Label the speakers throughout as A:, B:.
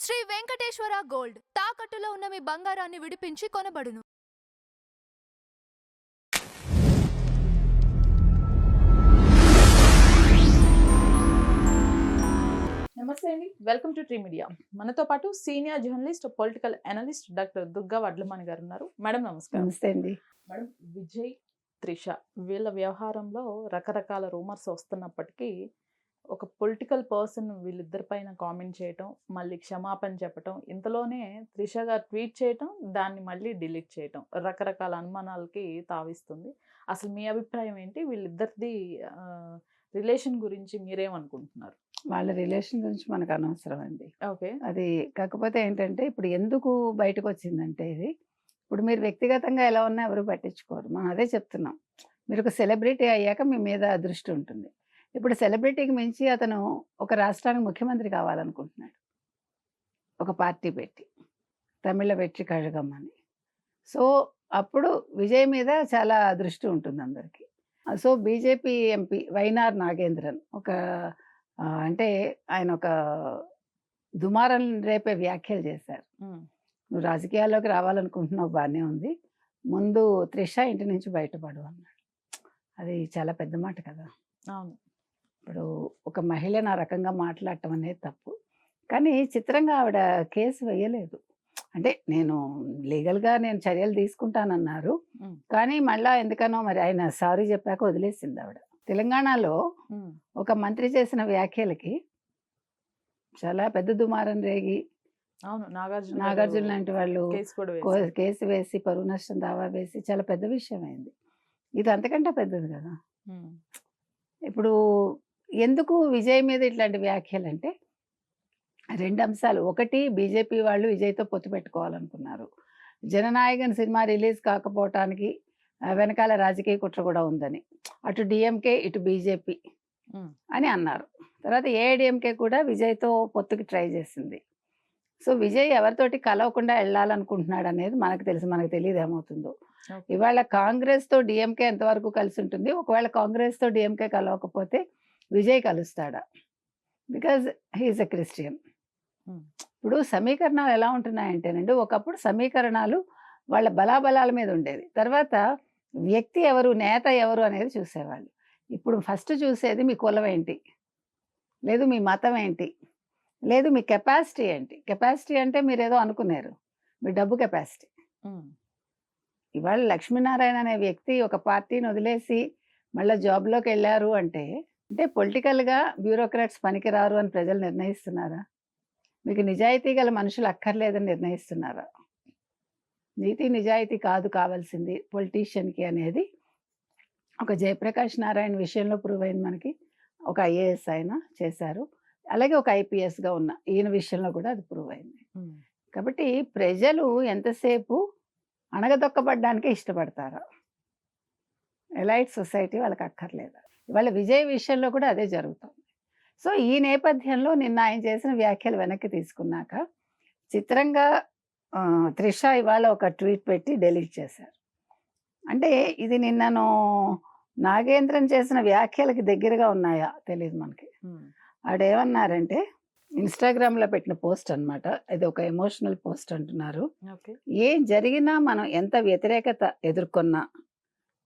A: Shri Venkateswara gold తాకట్టులో ఉన్న మీ బంగారాన్ని విడిపించి కొనబడును.
B: నమస్తే అండి, వెల్కమ్ టు ట్రీ మీడియా. మనతో పాటు senior journalist, political analyst doctor Durga Vadlamani గారు ఉన్నారు. మేడం నమస్కారం.
C: నమస్తే అండి.
B: మేడం, విజయ్, త్రిష వీళ్ళ వ్యవహారంలో రకరకాల రూమర్స్ వస్తున్నప్పటికీ ఒక పొలిటికల్ పర్సన్ వీళ్ళిద్దరి పైన కామెంట్ చేయటం, మళ్ళీ క్షమాపణ చెప్పటం, ఇంతలోనే త్రిష గారు ట్వీట్ చేయటం, దాన్ని మళ్ళీ డిలీట్ చేయటం రకరకాల అనుమానాలకి తావిస్తుంది. అసలు మీ అభిప్రాయం ఏంటి? వీళ్ళిద్దరిది రిలేషన్ గురించి మీరేమనుకుంటున్నారు?
C: వాళ్ళ రిలేషన్ గురించి మనకు అనవసరం అండి.
B: ఓకే,
C: అది కాకపోతే ఏంటంటే ఇప్పుడు ఎందుకు బయటకు వచ్చిందంటే ఇది ఇప్పుడు మీరు వ్యక్తిగతంగా ఎలా ఉన్నా ఎవరు పట్టించుకోరు. మనం అదే చెప్తున్నాం. మీరు ఒక సెలబ్రిటీ అయ్యాక మీ మీద దృష్టి ఉంటుంది. ఇప్పుడు సెలబ్రిటీకి మించి అతను ఒక రాష్ట్రానికి ముఖ్యమంత్రి కావాలనుకుంటున్నాడు, ఒక పార్టీ పెట్టి, తమిళ వెట్రి కழகம் అని. సో అప్పుడు విజయ్ మీద చాలా దృష్టి ఉంటుంది అందరికీ. సో బీజేపీ ఎంపీ వైనార్ నాగేంద్రన్ ఒక అంటే ఆయన ఒక దుమారం రేపే వ్యాఖ్యలు చేశారు. నువ్వు రాజకీయాల్లోకి రావాలనుకుంటున్నావు, బాగానే ఉంది, ముందు త్రిష ఇంటి నుంచి బయటపడు అన్నాడు. అది చాలా పెద్ద మాట కదా.
B: అవును.
C: ఇప్పుడు ఒక మహిళను ఆ రకంగా మాట్లాడటం అనేది తప్పు. కానీ చిత్రంగా ఆవిడ కేసు వేయలేదు. అంటే నేను లీగల్గా నేను చర్యలు తీసుకుంటానన్నారు, కానీ మళ్ళా ఎందుకనో మరి ఆయన సారీ చెప్పాక వదిలేసింది ఆవిడ. తెలంగాణలో ఒక మంత్రి చేసిన వ్యాఖ్యలకి చాలా పెద్ద దుమారం రేగి,
B: అవును,
C: నాగార్జున లాంటి వాళ్ళు కేసు వేసి పరువు నష్టం దావా వేసి చాలా పెద్ద విషయం అయింది. ఇది అంతకంటే పెద్దది కదా. ఇప్పుడు ఎందుకు విజయ్ మీద ఇట్లాంటి వ్యాఖ్యలు అంటే రెండు అంశాలు. ఒకటి, బీజేపీ వాళ్ళు విజయ్తో పొత్తు పెట్టుకోవాలనుకున్నారు. జననాయకన్ సినిమా రిలీజ్ కాకపోవటానికి వెనకాల రాజకీయ కుట్ర కూడా ఉందని, అటు డిఎంకే ఇటు బీజేపీ అని అన్నారు. తర్వాత ఏఐడిఎంకే కూడా విజయ్తో పొత్తుకి ట్రై చేసింది. సో విజయ్ ఎవరితోటి కలవకుండా వెళ్ళాలనుకుంటున్నాడు అనేది మనకు తెలుసు. మనకు తెలియదు ఏమవుతుందో. ఇవాళ కాంగ్రెస్తో డిఎంకే ఎంతవరకు కలిసి ఉంటుంది? ఒకవేళ కాంగ్రెస్తో డిఎంకే కలవకపోతే విజయ్ కలుస్తాడా? Because he is a Christian. ఇప్పుడు సమీకరణాలు ఎలా ఉంటున్నాయంటేనండి, ఒకప్పుడు సమీకరణాలు వాళ్ళ బలాబలాల మీద ఉండేది. తర్వాత వ్యక్తి ఎవరు, నేత ఎవరు అనేది చూసేవాళ్ళు. ఇప్పుడు ఫస్ట్ చూసేది మీ కులం ఏంటి, లేదు మీ మతం ఏంటి, లేదు మీ కెపాసిటీ ఏంటి. కెపాసిటీ అంటే మీరు ఏదో అనుకున్నారు, మీ డబ్బు కెపాసిటీ. ఇవాళ లక్ష్మీనారాయణ అనే వ్యక్తి ఒక పార్టీని వదిలేసి మళ్ళీ జాబ్లోకి వెళ్ళారు అంటే పొలిటికల్గా బ్యూరోక్రాట్స్ పనికిరారు అని ప్రజలు నిర్ణయిస్తున్నారా? మీకు నిజాయితీ గల మనుషులు అక్కర్లేదని నిర్ణయిస్తున్నారా? నీతి నిజాయితీ కాదు కావాల్సింది పొలిటీషియన్కి అనేది ఒక జయప్రకాష్ నారాయణ విషయంలో ప్రూవ్ అయింది మనకి. ఒక ఐఏఎస్ ఆయన చేశారు, అలాగే ఒక ఐపీఎస్గా ఉన్న ఈయన విషయంలో కూడా అది ప్రూవ్ అయింది. కాబట్టి ప్రజలు ఎంతసేపు అణగదొక్కబడ్డానికే ఇష్టపడతారా? ఎలైట్ సొసైటీ వాళ్ళకి అక్కర్లేదా? ఇవాళ విజయ్ విషయంలో కూడా అదే జరుగుతుంది. సో ఈ నేపథ్యంలో నిన్న ఆయన చేసిన వ్యాఖ్యలు వెనక్కి తీసుకున్నాక చిత్రంగా త్రిష ఇవాళ ఒక ట్వీట్ పెట్టి డిలీట్ చేశారు. అంటే ఇది నిన్నను నాగేంద్రన్ చేసిన వ్యాఖ్యలకి దగ్గరగా ఉన్నాయా తెలియదు మనకి. ఆడేమన్నారంటే ఇన్స్టాగ్రామ్లో పెట్టిన పోస్ట్ అనమాట, ఇది ఒక ఎమోషనల్ పోస్ట్ అంటున్నారు. ఏం జరిగినా మనం ఎంత వ్యతిరేకత ఎదుర్కొన్నా,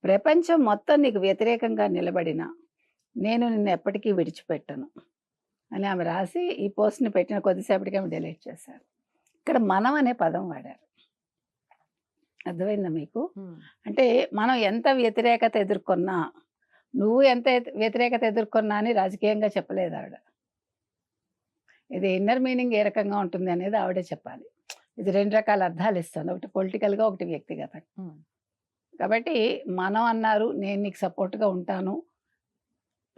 C: ప్రపంచం మొత్తం నీకు వ్యతిరేకంగా నిలబడినా నేను నిన్ను ఎప్పటికీ విడిచిపెట్టను అని ఆమె రాసి ఈ పోస్ట్ని పెట్టిన కొద్దిసేపటికి ఆమె డిలీట్ చేశారు. ఇక్కడ మనం అనే పదం వాడారు. అర్థమైందా మీకు? అంటే మనం ఎంత వ్యతిరేకత ఎదుర్కొన్నా, నువ్వు ఎంత వ్యతిరేకత ఎదుర్కొన్నా అని రాజకీయంగా చెప్పలేదు ఆవిడ. ఇది ఇన్నర్ మీనింగ్ ఏ రకంగా ఉంటుంది అనేది ఆవిడే చెప్పాలి. ఇది రెండు రకాల అర్థాలు ఇస్తుంది, ఒకటి పొలిటికల్గా, ఒకటి వ్యక్తిగతంగా. కాబట్టి మనం అన్నారు, నేను నీకు సపోర్ట్గా ఉంటాను,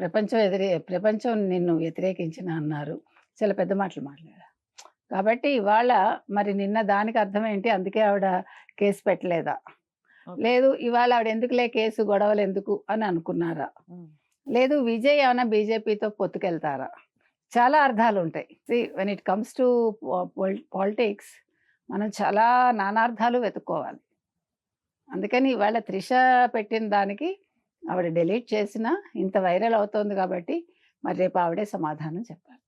C: ప్రపంచం నిన్ను వ్యతిరేకించిన అన్నారు. చాలా పెద్ద మాటలు మాట్లాడారు. కాబట్టి ఇవాళ మరి నిన్న దానికి అర్థం ఏంటి? అందుకే ఆవిడ కేసు పెట్టలేదా? లేదు ఇవాళ ఆవిడ ఎందుకులే కేసు, గొడవలు ఎందుకు అని అనుకున్నారా? లేదు విజయ్ ఏమైనా బీజేపీతో పొత్తుకెళ్తారా? చాలా అర్థాలు ఉంటాయి. When it comes to politics మనం చాలా నానార్థాలు వెతుక్కోవాలి. అందుకని ఇవాళ త్రిష పెట్టిన దానికి ఆవిడ డిలీట్ చేసినా ఇంత వైరల్ అవుతోంది కాబట్టి మరి రేపు ఆవిడే సమాధానం చెప్పాలి.